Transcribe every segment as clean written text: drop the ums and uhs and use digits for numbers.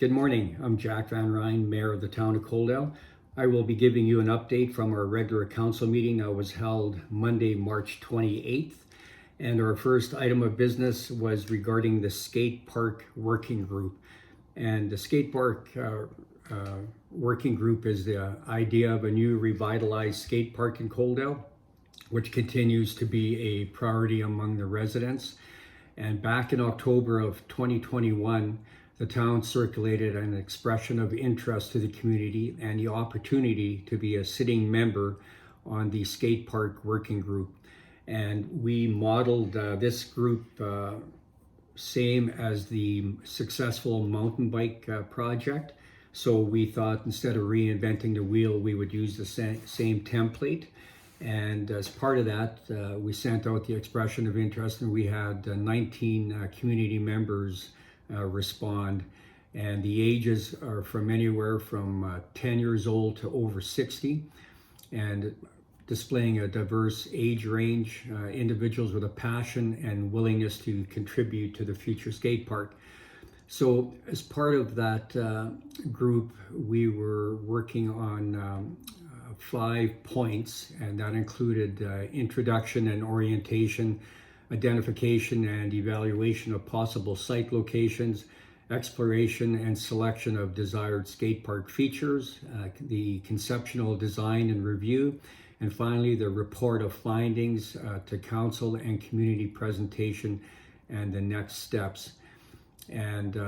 Good morning. I'm Jack Van Ryn, Mayor of the Town of Coaldale. I will be giving you an update from our regular council meeting that was held Monday, March 28th. And our first item of business was regarding the skate park working group. And the skate park working group is the idea of a new revitalized skate park in Coaldale, which continues to be a priority among the residents. And back in October of 2021, the town circulated an expression of interest to the community and the opportunity to be a sitting member on the skate park working group. And we modeled this group same as the successful mountain bike project. So we thought instead of reinventing the wheel, we would use the same template. And as part of that, we sent out the expression of interest, and we had 19 community members respond. And the ages are from anywhere from 10 years old to over 60, and displaying a diverse age range, individuals with a passion and willingness to contribute to the future skate park. So as part of that group, we were working on 5 points, and that included introduction and orientation, identification and evaluation of possible site locations, exploration and selection of desired skate park features, the conceptual design and review, and finally the report of findings to council and community presentation and the next steps. And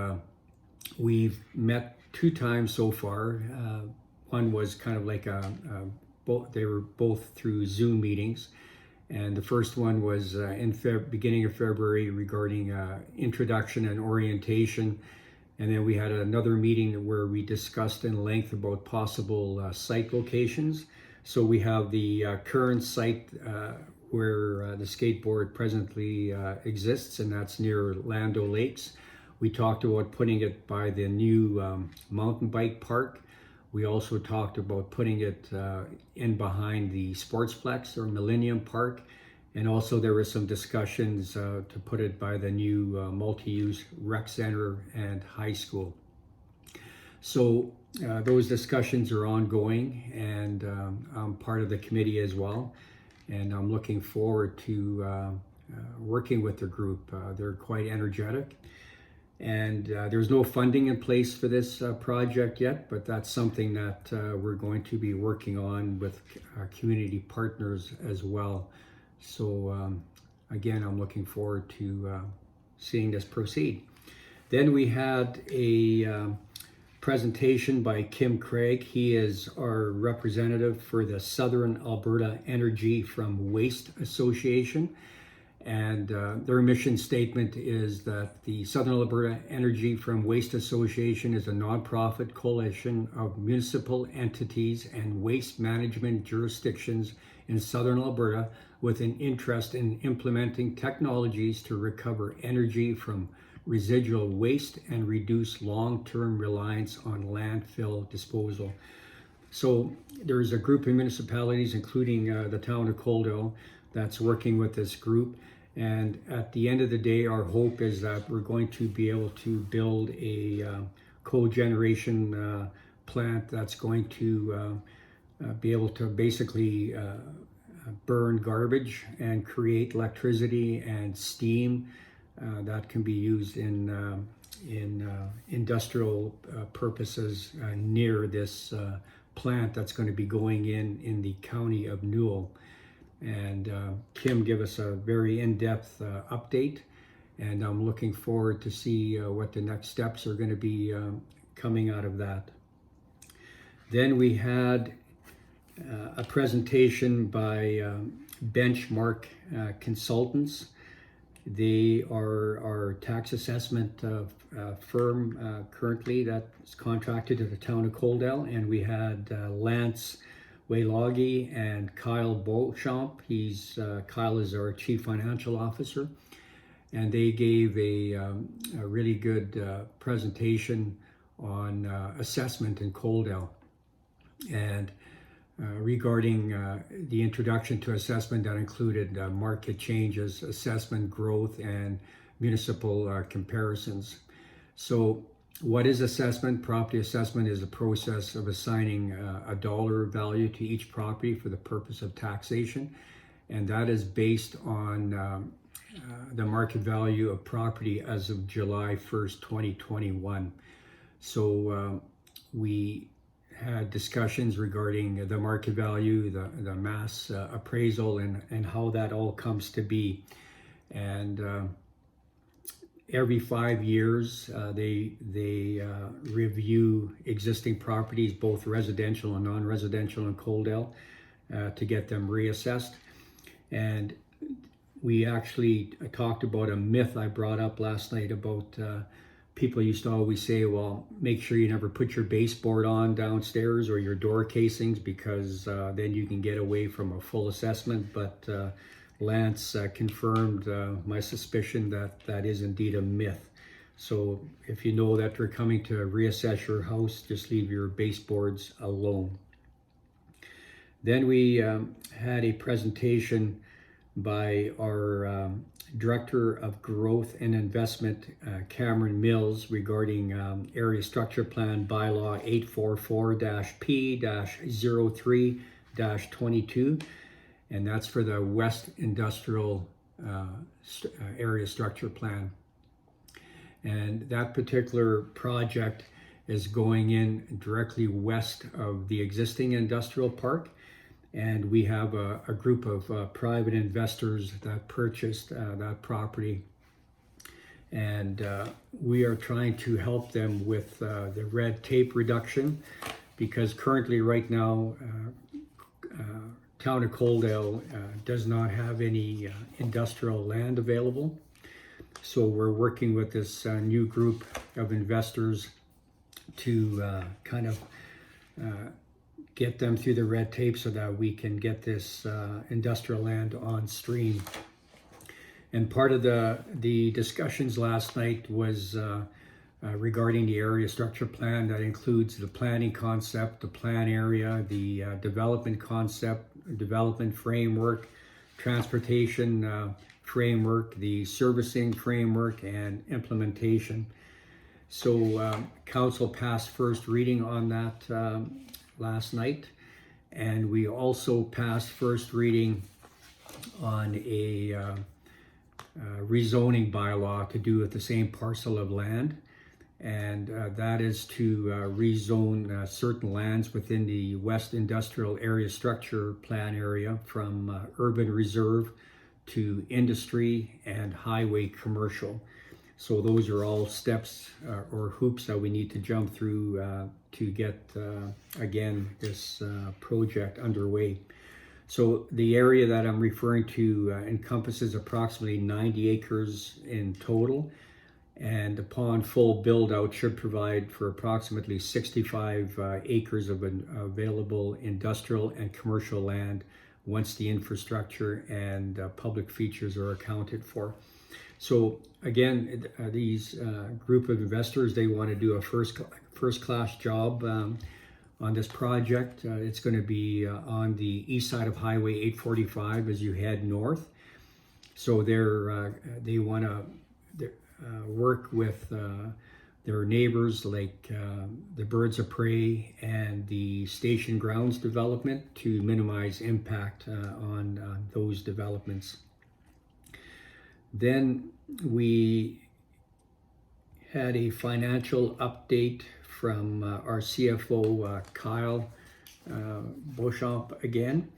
we've met 2 times so far. One was kind of like they were both through Zoom meetings. And the first one was in beginning of February regarding introduction and orientation. And then we had another meeting where we discussed in length about possible site locations. So we have the current site where the skateboard presently exists, and that's near Lando Lakes. We talked about putting it by the new mountain bike park. We also talked about putting it in behind the Sportsplex or Millennium Park. And also there were some discussions to put it by the new multi-use rec center and high school. So those discussions are ongoing, and I'm part of the committee as well. And I'm looking forward to working with the group. They're quite energetic. And there's no funding in place for this project yet, but that's something that we're going to be working on with our community partners as well. So again, I'm looking forward to seeing this proceed. Then we had a presentation by Kim Craig. He is our representative for the Southern Alberta Energy from Waste Association. And their mission statement is that the Southern Alberta Energy from Waste Association is a nonprofit coalition of municipal entities and waste management jurisdictions in Southern Alberta with an interest in implementing technologies to recover energy from residual waste and reduce long-term reliance on landfill disposal. So there's a group of municipalities, including the town of Coaldale, that's working with this group. And at the end of the day, our hope is that we're going to be able to build a cogeneration plant that's going to be able to basically burn garbage and create electricity and steam that can be used in industrial purposes near this plant that's going to be going in the county of Newell. And Kim gave us a very in-depth update, and I'm looking forward to see what the next steps are going to be coming out of that. Then we had a presentation by Benchmark Consultants. They are our tax assessment firm currently that's contracted to the town of Coaldale, and we had Lance Wayloggy and Kyle Beauchamp. Kyle is our Chief Financial Officer, and they gave a really good presentation on assessment in Coaldale, and regarding the introduction to assessment that included market changes, assessment growth, and municipal comparisons. So What is assessment? Property assessment is a process of assigning a dollar value to each property for the purpose of taxation, and that is based on the market value of property as of July 1st, 2021. So we had discussions regarding the market value, the mass appraisal, and how that all comes to be. And every 5 years, they review existing properties, both residential and non-residential in Coaldale, to get them reassessed. And we actually talked about a myth I brought up last night about people used to always say, well, make sure you never put your baseboard on downstairs or your door casings, because then you can get away from a full assessment. But Lance confirmed my suspicion that that is indeed a myth. So if you know that they're coming to reassess your house, just leave your baseboards alone. Then we had a presentation by our Director of Growth and Investment, Cameron Mills, regarding Area Structure Plan Bylaw 844-P-03-22, and that's for the West Industrial Area Structure Plan. And that particular project is going in directly west of the existing industrial park. And we have a group of private investors that purchased that property. And we are trying to help them with the red tape reduction, because currently right now, Town of Coaldale does not have any industrial land available. So we're working with this new group of investors to kind of get them through the red tape so that we can get this industrial land on stream. And part of the discussions last night was regarding the area structure plan. That includes the planning concept, the plan area, the development concept, development framework, transportation framework, the servicing framework, and implementation. So council passed first reading on that last night, and we also passed first reading on a rezoning bylaw to do with the same parcel of land, and that is to rezone certain lands within the West Industrial Area Structure Plan area from urban reserve to industry and highway commercial. So those are all steps or hoops that we need to jump through to get, again, this project underway. So the area that I'm referring to encompasses approximately 90 acres in total, and upon full build out should provide for approximately 65 acres of available industrial and commercial land once the infrastructure and public features are accounted for. So again, these group of investors, they want to do a first-class job on this project. It's going to be on the east side of Highway 845 as you head north. So they want to work with their neighbors like the Birds of Prey and the Station Grounds development to minimize impact on those developments. Then we had a financial update from our CFO, Kyle Beauchamp again,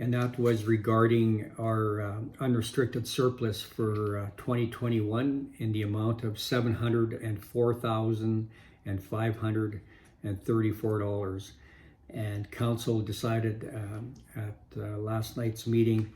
and that was regarding our unrestricted surplus for 2021 in the amount of $704,534. And council decided at last night's meeting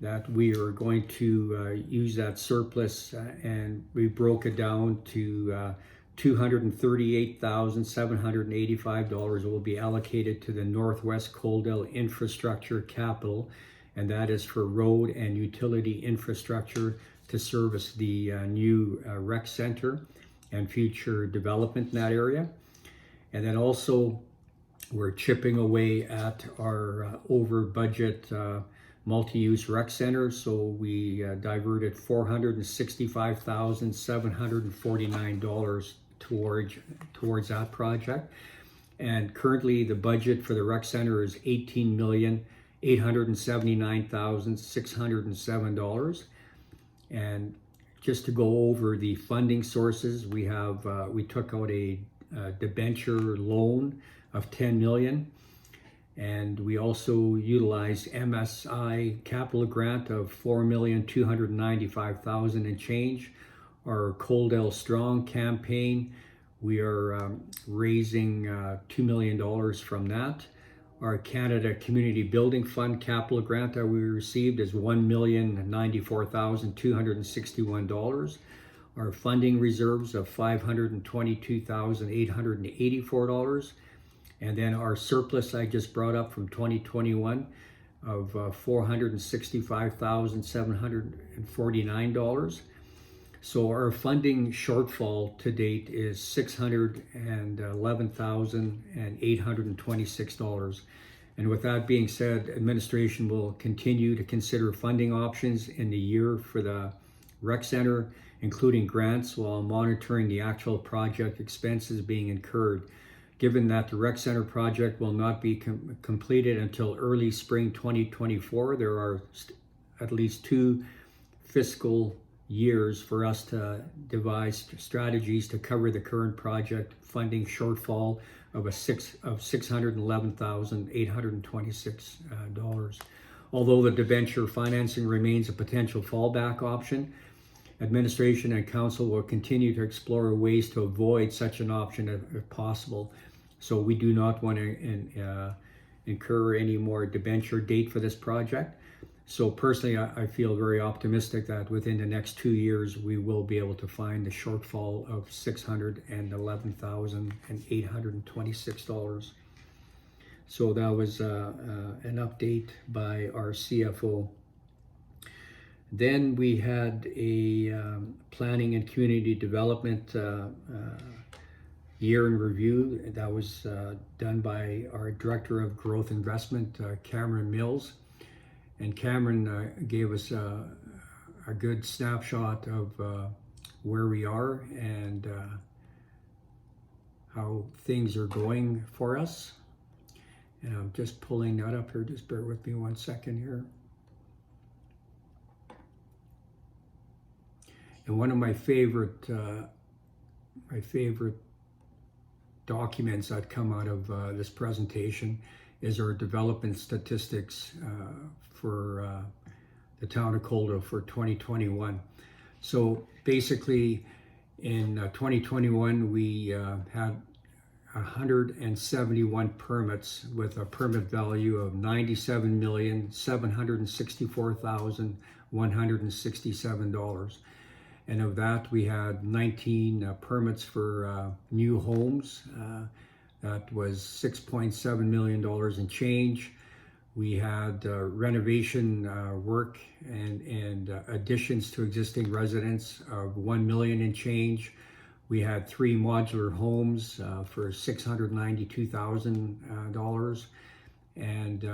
that we are going to use that surplus, and we broke it down to $238,785 will be allocated to the Northwest Coaldale Infrastructure Capital, and that is for road and utility infrastructure to service the new rec center and future development in that area. And then also we're chipping away at our over budget multi-use rec center, so we diverted $465,749 towards that project. And currently the budget for the rec center is $18,879,607. And just to go over the funding sources, we took out a debenture loan of $10 million. And we also utilized MSI capital grant of $4,295,000 and change. Our Coldell Strong campaign, we are raising $2 million from that. Our Canada Community Building Fund capital grant that we received is $1,094,261. Our funding reserves of $522,884. And then our surplus I just brought up from 2021 of $465,749. So our funding shortfall to date is $611,826. And with that being said, administration will continue to consider funding options in the year for the rec center, including grants, while monitoring the actual project expenses being incurred. Given that the rec center project will not be completed until early spring 2024, there are at least 2 fiscal years for us to devise strategies to cover the current project funding shortfall of $611,826. Although the debenture financing remains a potential fallback option, administration and council will continue to explore ways to avoid such an option if possible. So we do not want to incur any more debenture date for this project. So personally, I feel very optimistic that within the next 2 years, we will be able to find the shortfall of $611,826. So that was an update by our CFO. Then we had a planning and community development year in review that was done by our Director of Growth Investment, Cameron Mills. And Cameron gave us a good snapshot of where we are and how things are going for us. And I'm just pulling that up here. Just bear with me 1 second here. And one of my favorite documents that come out of this presentation is our development statistics for the town of Coldell for 2021. So basically in 2021 we had 171 permits with a permit value of $97,764,167. And of that, we had 19 permits for new homes. That was $6.7 million in change. We had renovation work and additions to existing residents of $1 million in change. We had 3 modular homes for $692,000. And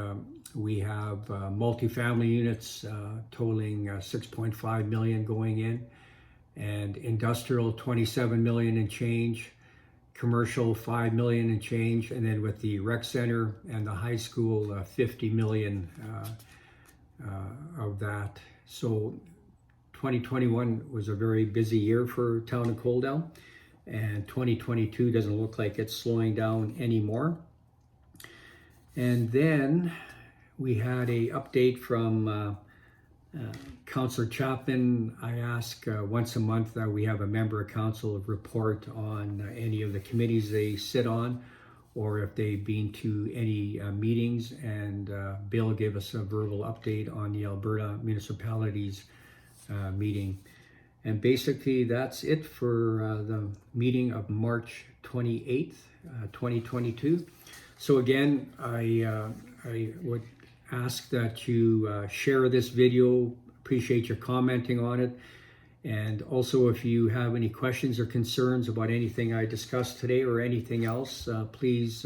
we have multifamily units totaling $6.5 million going in. And industrial, $27 million in change, commercial, $5 million in change, and then with the rec center and the high school, $50 million of that. So 2021 was a very busy year for town of Coldell, and 2022 doesn't look like it's slowing down anymore. And then we had a update from Councillor Chapman. I ask once a month that we have a member of council report on any of the committees they sit on, or if they've been to any meetings, and Bill gave us a verbal update on the Alberta Municipalities meeting. And basically that's it for the meeting of March 28th, 2022. So again, I would ask that you share this video. Appreciate your commenting on it. And also, if you have any questions or concerns about anything I discussed today or anything else, please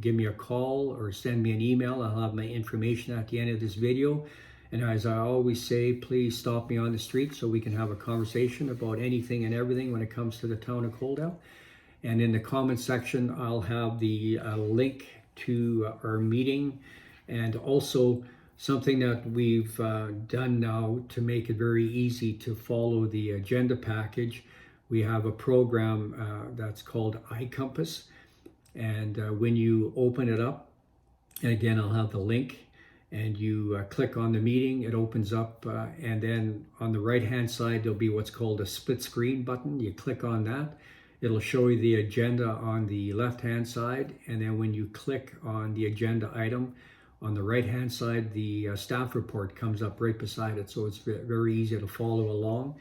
give me a call or send me an email. I'll have my information at the end of this video. And as I always say, please stop me on the street so we can have a conversation about anything and everything when it comes to the town of Coldell. And in the comment section, I'll have the link to our meeting, and also something that we've done now to make it very easy to follow the agenda package. We have a program that's called iCompass, and when you open it up, and again, I'll have the link, and you click on the meeting, it opens up, and then on the right hand side there'll be what's called a split screen button. You click on that, it'll show you the agenda on the left hand side, and then when you click on the agenda item on the right hand side, the staff report comes up right beside it, so it's very easy to follow along.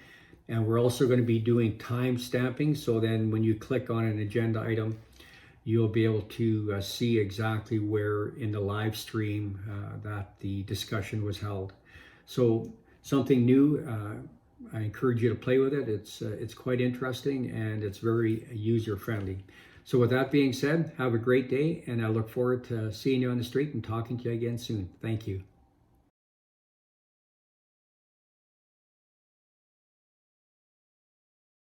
And we're also going to be doing time stamping, so then when you click on an agenda item, you'll be able to see exactly where in the live stream that the discussion was held. So something new, I encourage you to play with it. It's quite interesting, and it's very user friendly. So with that being said, have a great day, and I look forward to seeing you on the street and talking to you again soon. Thank you.